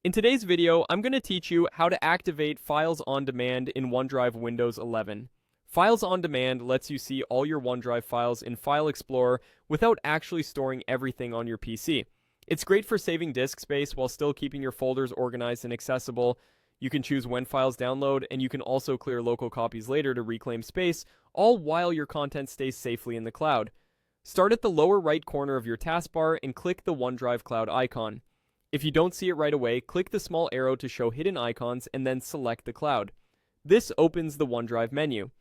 In today's video, I'm going to teach you how to activate Files on Demand in OneDrive Windows 11. Files on Demand lets you see all your OneDrive files in File Explorer without actually storing everything on your PC. It's great for saving disk space while still keeping your folders organized and accessible. You can choose when files download, and you can also clear local copies later to reclaim space, all while your content stays safely in the cloud. Start at the lower right corner of your taskbar and click the OneDrive Cloud icon. If you don't see it right away, click the small arrow to show hidden icons and then select the cloud. This opens the OneDrive menu.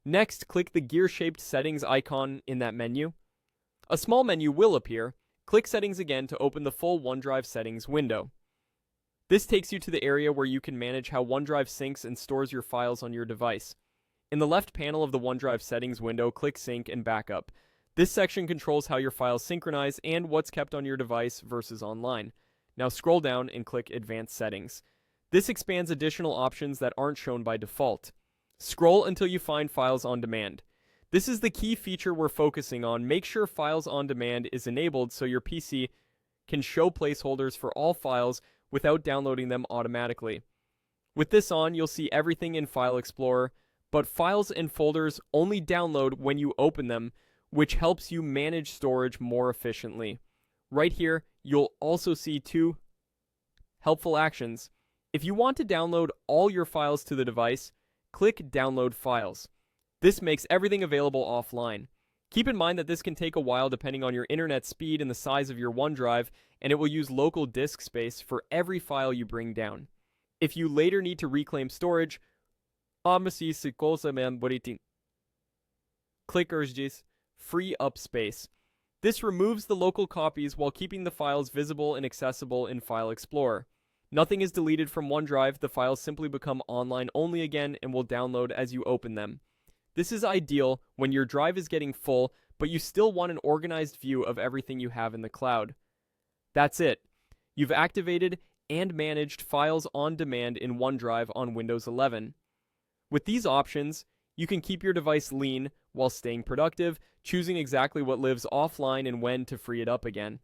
Next, click the gear-shaped settings icon in that menu. A small menu will appear. Click Settings again to open the full OneDrive settings window. This takes you to the area where you can manage how OneDrive syncs and stores your files on your device. In the left panel of the OneDrive settings window, click Sync and Backup. This section controls how your files synchronize and what's kept on your device versus online. Now scroll down and click Advanced Settings. This expands additional options that aren't shown by default. Scroll until you find Files on Demand. This is the key feature we're focusing on. Make sure Files on Demand is enabled so your PC can show placeholders for all files without downloading them automatically. With this on, you'll see everything in File Explorer, but files and folders only download when you open them, which helps you manage storage more efficiently. Right here, you'll also see two helpful actions. If you want to download all your files to the device, click Download Files. This makes everything available offline. Keep in mind that this can take a while depending on your internet speed and the size of your OneDrive, and it will use local disk space for every file you bring down. If you later need to reclaim storage, click Urges, free up space. This removes the local copies while keeping the files visible and accessible in File Explorer. Nothing is deleted from OneDrive, the files simply become online only again and will download as you open them. This is ideal when your drive is getting full, but you still want an organized view of everything you have in the cloud. That's it. You've activated and managed Files on Demand in OneDrive on Windows 11. With these options, you can keep your device lean while staying productive, choosing exactly what lives offline and when to free it up again.